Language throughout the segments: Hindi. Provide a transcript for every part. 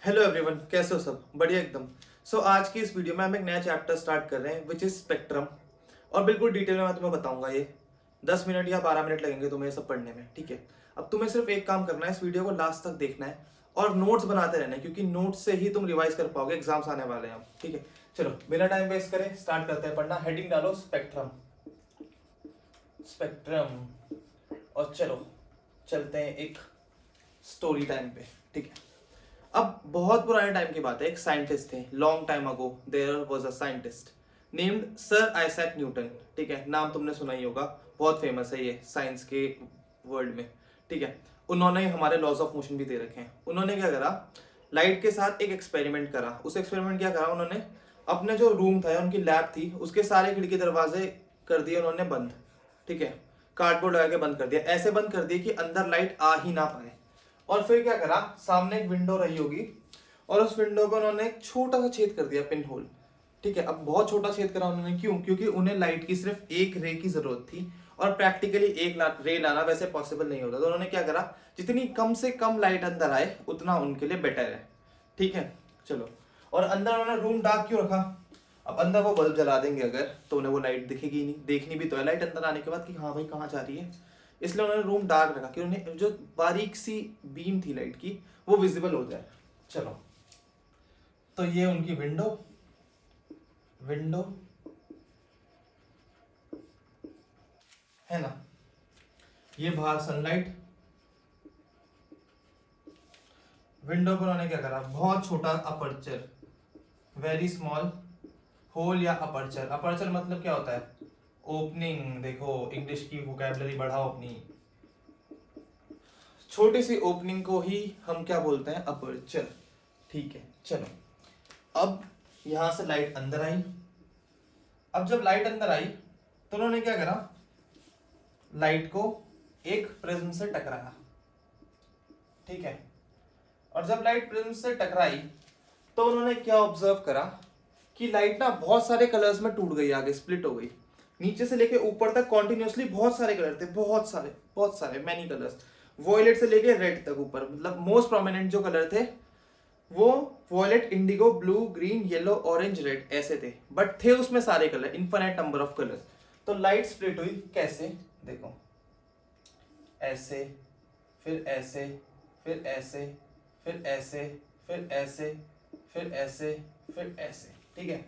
हेलो एवरीवन, कैसे हो सब? बढ़िया एकदम। आज की इस वीडियो में हम एक नया चैप्टर स्टार्ट कर रहे हैं विच इज स्पेक्ट्रम। और बिल्कुल डिटेल में मैं तुम्हें बताऊंगा। ये 10 मिनट या 12 मिनट लगेंगे तुम्हें ये सब पढ़ने में, ठीक है? अब तुम्हें सिर्फ एक काम करना है, इस वीडियो को लास्ट तक देखना है और नोट्स बनाते रहना है, क्योंकि नोट्स से ही तुम रिवाइज कर पाओगे। एग्जाम्स आने वाले हैं अब, ठीक है? चलो बिना टाइम वेस्ट करें स्टार्ट करते हैं पढ़ना। हेडिंग डालो स्पेक्ट्रम। स्पेक्ट्रम। और चलो चलते हैं एक स्टोरी टाइम पे, ठीक है? अब बहुत पुराने टाइम की बात है, एक साइंटिस्ट थे। Long time ago there was a scientist named sir Isaac Newton, ठीक है? नाम तुमने सुना ही होगा, बहुत फेमस है ये साइंस के वर्ल्ड में, ठीक है? उन्होंने हमारे लॉज ऑफ मोशन भी दे रखे हैं। उन्होंने क्या करा, लाइट के साथ एक एक्सपेरिमेंट करा। उस एक्सपेरिमेंट क्या करा उन्होंने, अपने जो रूम था, उनकी लैब थी, उसके सारे खिड़की दरवाजे कर दिए उन्होंने बंद, ठीक है? कार्डबोर्ड लगा के बंद कर दिया, ऐसे बंद कर दिया कि अंदर लाइट आ ही ना पाए। और फिर क्या करा, सामने एक विंडो रही होगी और उस विंडो पे उन्होंने एक छोटा सा छेद कर दिया, पिन होल, ठीक है? अब बहुत छोटा छेद करा उन्होंने, क्यों? क्योंकि उन्हें लाइट की सिर्फ एक रे की जरूरत थी और प्रैक्टिकली एक रे लाना वैसे पॉसिबल नहीं होता। तो उन्होंने क्या करा, जितनी कम से कम लाइट अंदर आए उतना उनके लिए बेटर है, ठीक है? चलो, और अंदर उन्होंने रूम डार्क क्यों रखा? अब अंदर वो बल्ब जला देंगे अगर, तो उन्हें वो लाइट दिखेगी नहीं। देखनी भी तो है लाइट अंदर आने के बाद कि हाँ भाई कहाँ जा रही है। इसलिए उन्होंने रूम डार्क रखा कि उन्हें जो बारीक सी बीम थी लाइट की वो विजिबल हो जाए। चलो, तो ये उनकी विंडो विंडो है ना, ये बाहर सनलाइट। विंडो पर उन्होंने क्या करा, बहुत छोटा अपर्चर, वेरी स्मॉल होल या अपर्चर। अपर्चर मतलब क्या होता है? ओपनिंग। देखो इंग्लिश की वोकैबुलरी बढ़ाओ अपनी। छोटी सी ओपनिंग को ही हम क्या बोलते हैं? अपर्चर, ठीक है? चलो, अब यहां से लाइट अंदर आई। अब जब लाइट अंदर आई तो उन्होंने क्या करा, लाइट को एक प्रिज्म से टकराया, ठीक है? और जब लाइट प्रिज्म से टकराई तो उन्होंने क्या ऑब्जर्व करा कि लाइट ना बहुत सारे कलर्स में टूट गई, आगे स्प्लिट हो गई। नीचे से लेके ऊपर तक कॉन्टिन्यूसली बहुत सारे कलर थे, बहुत सारे मैनी कलर्स। वॉयलेट से लेके रेड तक ऊपर, मतलब मोस्ट प्रोमिनेंट जो कलर थे वो violet, indigo, blue, green, yellow, orange, red ऐसे थे। बट थे उसमें सारे colour, infinite number of colours. तो लाइट स्प्लिट हुई कैसे? देखो, ऐसे, फिर ऐसे, फिर ऐसे, फिर ऐसे, फिर ऐसे, फिर ऐसे, फिर ऐसे, ठीक है?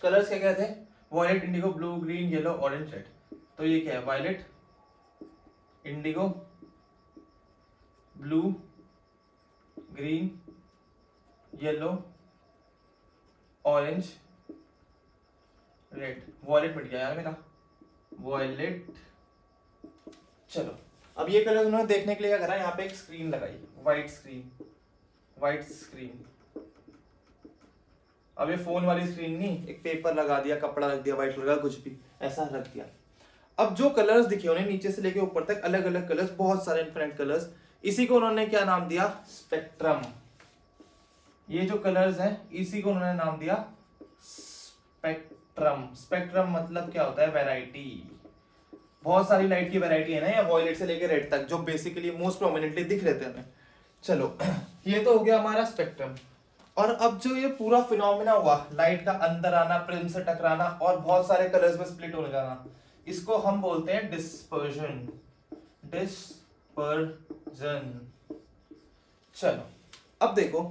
कलर्स क्या क्या थे? Violet, indigo, blue, green, yellow, orange, red. तो ये क्या है? Violet, indigo, blue, green, yellow, orange, red. Violet मिट गया यार मेरा, वॉयलेट। चलो, अब ये कलर उन्होंने देखने के लिए क्या करा, यहाँ पे एक स्क्रीन लगाई, व्हाइट स्क्रीन, व्हाइट स्क्रीन। अब ये फोन वाली स्क्रीन नहीं, एक पेपर लगा दिया, कपड़ा रख दिया व्हाइट कलर का, कुछ भी ऐसा रख दिया। अब जो कलर्स दिखे उन्हें नीचे से लेके ऊपर तक, अलग अलग कलर्स, बहुत सारे इन्फिनिट कलर्स, इसी को उन्होंने क्या नाम दिया? स्पेक्ट्रम। ये जो कलर्स हैं इसी को उन्होंने नाम दिया स्पेक्ट्रम। स्पेक्ट्रम मतलब क्या होता है? वैरायटी। बहुत सारी लाइट की वैरायटी है ना, या वॉयलेट से लेकर रेड तक, जो बेसिकली मोस्ट प्रोमिनेंटली दिख रहे थे हमें। चलो, ये तो हो गया हमारा स्पेक्ट्रम। और अब जो ये पूरा फिनोमेना हुआ, लाइट का अंदर आना, प्रिज्म से टकराना और बहुत सारे कलर्स में स्प्लिट हो जाना, इसको हम बोलते हैं डिस्पर्जन। डिस्पर्जन। चलो, अब देखो,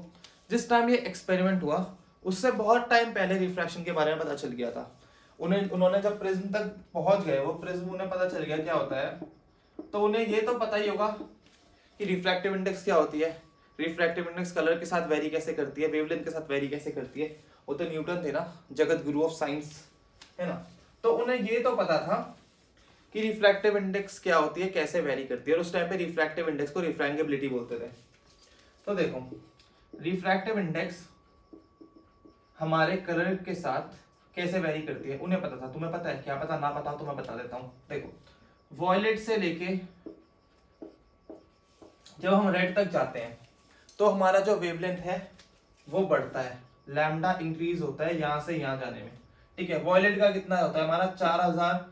जिस टाइम ये एक्सपेरिमेंट हुआ उससे बहुत टाइम पहले रिफ्रैक्शन के बारे में पता चल गया था। उन्होंने जब प्रिज्म तक पहुंच गए, वो प्रिज्म उन्हें पता चल गया क्या होता है, तो उन्हें ये तो पता ही होगा कि रिफ्रैक्टिव इंडेक्स क्या होती है। रिफ्रैक्टिव इंडेक्स कलर के साथ वेरी कैसे करती है, वेवलेंथ के साथ वेरी कैसे करती है। वो तो न्यूटन थे ना, जगत गुरु ऑफ साइंस, है ना? तो उन्हें ये तो पता था कि रिफ्रैक्टिव इंडेक्स क्या होती है, कैसे वेरी करती है। और उस टाइम पे रिफ्रैक्टिव इंडेक्स को रिफ्रैंगेबिलिटी बोलते थे। तो देखो, रिफ्रैक्टिव इंडेक्स हमारे कलर के साथ कैसे वेरी करती है उन्हें पता था। तुम्हें पता है क्या? पता ना पता हो तो मैं बता देता हूं। देखो, वॉयलेट से लेके जब हम रेड तक जाते हैं तो हमारा जो वेवलेंथ है वो बढ़ता है, लैम्डा इंक्रीज होता है यहां से यहां जाने में, ठीक है? वॉयलेट का कितना होता है हमारा? 4000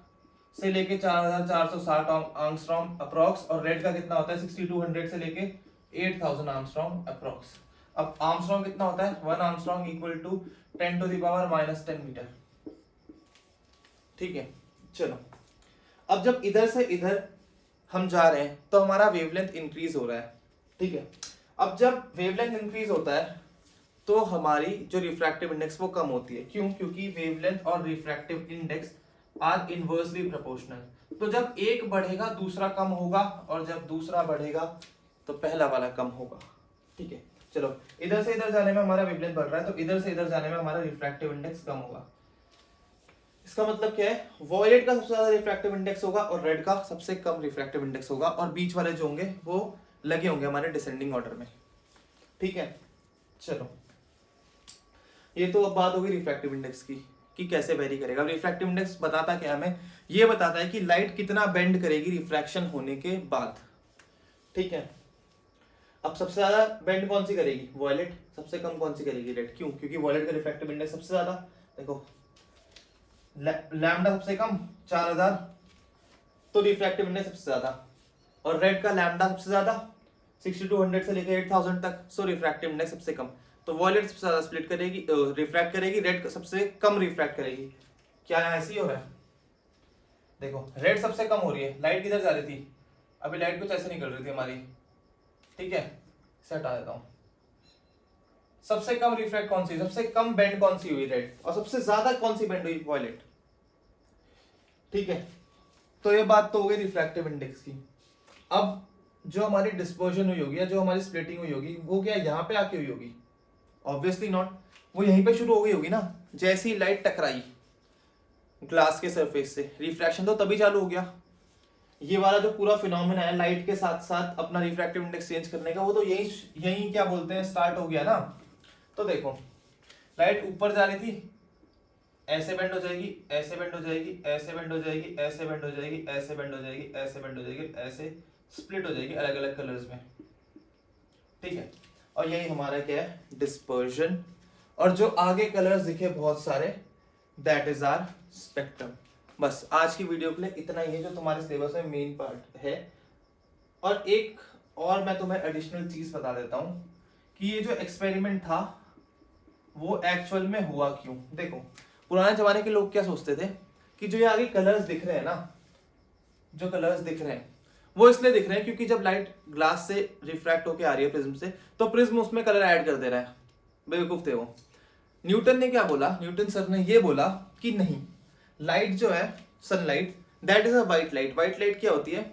से लेके 4460 एंगस्ट्रॉम अप्रॉक्स। और रेड का कितना होता है? 6200 से लेके 8000 आर्मस्ट्रॉन्ग अप्रॉक्स। अब आर्मस्ट्रॉन्ग कितना होता है, 1 आर्मस्ट्रॉन्ग इक्वल टू 10⁻⁻10 मीटर। ठीक है, चलो अब जब इधर से इधर हम जा रहे हैं तो हमारा वेवलेंथ इंक्रीज हो रहा है। ठीक है, अब जब वेवलेंथ इंक्रीज होता है तो हमारी जो रिफ्रैक्टिव इंडेक्स वो कम होती है। क्यों? क्योंकि वेवलेंथ और refractive index are inversely proportional. तो जब एक बढ़ेगा दूसरा कम होगा, और जब दूसरा बढ़ेगा तो पहला वाला कम होगा। ठीक है, चलो इधर से इधर जाने में हमारा वेवलेंथ बढ़ रहा है तो इधर से इधर जाने में हमारा रिफ्रैक्टिव इंडेक्स कम होगा। इसका मतलब क्या है, वॉयलेट का सबसे ज्यादा रिफ्रैक्टिव इंडेक्स होगा और रेड का सबसे कम रिफ्रैक्टिव इंडेक्स होगा, और बीच वाले जो होंगे वो लगे होंगे हमारे डिसेंडिंग ऑर्डर में। ठीक है, चलो ये तो अब बात होगी रिफ्रैक्टिव इंडेक्स की कि कैसे वेरी करेगा। रिफ्रैक्टिव इंडेक्स बताता क्या हमें, ये बताता है कि लाइट कितना बेंड करेगी रिफ्रैक्शन होने के बाद। ठीक है, अब सबसे ज्यादा बेंड कौन सी करेगी, वॉयलेट। सबसे कम कौन सी करेगी, रेड। क्यों? क्योंकि वॉयलेट का रिफ्रैक्टिव इंडेक्स सबसे ज्यादा। देखो लैम्डा सबसे कम 4000, तो रिफ्रैक्टिव इंडेक्स सबसे ज्यादा, और रेड का लैम्डा सबसे ज्यादा 6200 से लेकर 8000 तक, सो रिफ्रैक्टिव इंडेक्स सबसे कम। तो वॉयलेट सबसे ज्यादा स्प्लिट करेगी, रिफ्रैक्ट करेगी, रेड सबसे कम रिफ्रैक्ट करेगी। क्या यहाँ ऐसे ही हो रहा है? देखो रेड सबसे कम हो रही है, लाइट किधर जा रही थी, अभी लाइट कुछ ऐसे निकल रही थी हमारी। ठीक है, इसे हटा देता हूं। सबसे कम रिफ्रैक्ट कौन सी, सबसे कम बेंड कौन सी हुई, रेड। और सबसे ज्यादा कौन सी बेंड हुई, वॉयलेट। ठीक है, तो ये बात तो हो गई रिफ्रैक्टिव इंडेक्स की। अब जो हमारी डिस्पर्जन हुई होगी या जो हमारी स्प्लिटिंग हुई होगी वो क्या यहाँ पे आके हुई होगी? ऑब्वियसली नॉट, वो यहीं पे शुरू हो गई होगी ना। जैसे ही लाइट टकराई ग्लास के सरफेस से, रिफ्रैक्शन तो तभी चालू हो गया। ये वाला जो पूरा फिनोमेना है लाइट के साथ साथ अपना रिफ्रैक्टिव इंडेक्स चेंज करने का, वो तो यही क्या बोलते हैं, स्टार्ट हो गया ना। तो देखो लाइट ऊपर जा रही थी, ऐसे बेंड हो जाएगी, ऐसे बेंड हो जाएगी, ऐसे बेंड हो जाएगी, ऐसे बेंड हो जाएगी, ऐसे बेंड हो जाएगी, ऐसे बेंड हो जाएगी, ऐसे स्प्लिट हो जाएगी अलग अलग कलर्स में। ठीक है, और यही हमारा क्या है, डिस्पर्जन। और जो आगे कलर्स दिखे बहुत सारे, दैट इज आर स्पेक्ट्रम। बस आज की वीडियो के लिए इतना ही है जो तुम्हारे सिलेबस में मेन पार्ट है। और एक और मैं तुम्हें एडिशनल चीज बता देता हूं कि ये जो एक्सपेरिमेंट था वो एक्चुअल में हुआ क्यों। देखो पुराने जमाने के लोग क्या सोचते थे कि जो ये आगे कलर्स दिख रहे हैं ना, जो कलर्स दिख रहे हैं वो इसलिए दिख रहे हैं क्योंकि जब लाइट ग्लास से रिफ्रैक्ट होके आ रही है प्रिज्म से, तो प्रिज्म उसमें कलर ऐड कर दे रहा है। बेवकूफ थे वो। न्यूटन ने क्या बोला, न्यूटन सर ने ये बोला कि नहीं, लाइट जो है sunlight, that is a white light. White light क्या होती है,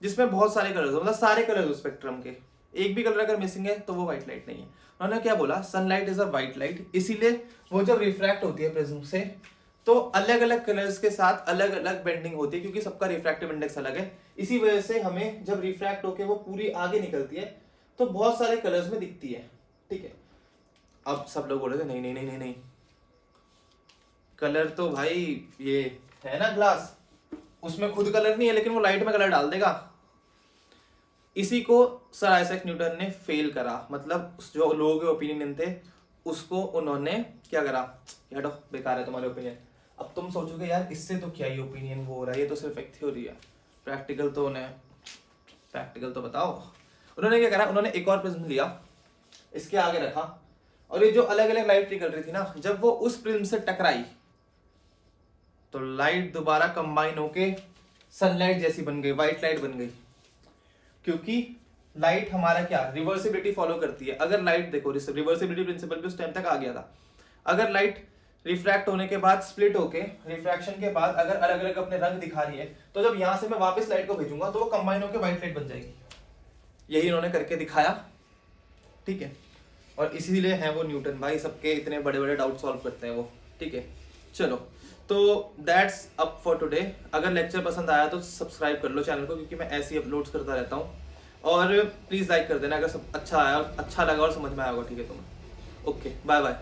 जिसमें बहुत सारे कलर्स, मतलब सारे कलर्स स्पेक्ट्रम के, एक भी कलर अगर मिसिंग है तो वो व्हाइट लाइट नहीं है। उन्होंने क्या बोला, sunlight is a white light, इसीलिए वो जब रिफ्रैक्ट होती है प्रिज्म से तो अलग अलग कलर्स के साथ अलग अलग बेंडिंग होती है, क्योंकि सबका रिफ्रैक्टिव इंडेक्स अलग है। इसी वजह से हमें जब रिफ्रैक्ट होके वो पूरी आगे निकलती है तो बहुत सारे कलर्स में दिखती है। ठीक है, अब सब लोग बोल रहे थे नहीं नहीं नहीं नहीं नहीं, कलर तो भाई ये है ना ग्लास, उसमें खुद कलर नहीं है लेकिन वो लाइट में कलर डाल देगा। इसी को सर आइजैक न्यूटन ने फेल करा, मतलब जो लोगों के ओपिनियन थे उसको उन्होंने क्या करा, हटो बेकार है तुम्हारे ओपिनियन। अब तुम सोचोगे यार इससे तो क्या ही ओपिनियन वो हो रहा है, ये तो सिर्फ एक थ्योरी है, प्रैक्टिकल तो उन्हें प्रैक्टिकल तो बताओ। उन्होंने क्या करा, उन्होंने एक और प्रिज्म लिया, इसके आगे रखा, और ये जो अलग अलग लाइट निकल रही थी ना, जब वो उस प्रिज्म से टकराई तो लाइट दोबारा कंबाइन होके सनलाइट जैसी बन गई, व्हाइट लाइट बन गई। क्योंकि लाइट हमारा क्या रिवर्सिबिलिटी फॉलो करती है। अगर लाइट देखो, रिवर्सिबिलिटी प्रिंसिपल भी उस टाइम तक आ गया था। अगर लाइट रिफ्रैक्ट होने के बाद स्प्लिट होके रिफ्रैक्शन के बाद अगर अलग अलग अपने रंग दिखा रही है, तो जब यहां से मैं वापस लाइट को भेजूंगा तो वो कंबाइन होकर व्हाइट लाइट बन जाएगी। यही उन्होंने करके दिखाया। ठीक है, और इसीलिए है वो न्यूटन भाई, सबके इतने बड़े बड़े डाउट सॉल्व करते हैं वो। ठीक है, चलो तो दैट्स अप फॉर टुडे। अगर लेक्चर पसंद आया तो सब्सक्राइब कर लो चैनल को, क्योंकि मैं ऐसे ही अपलोड्स करता रहता हूँ। और प्लीज़ लाइक कर देना अगर सब अच्छा आया, अच्छा लगा और समझ में आया होगा। ठीक है, तुम्हें ओके, बाय बाय।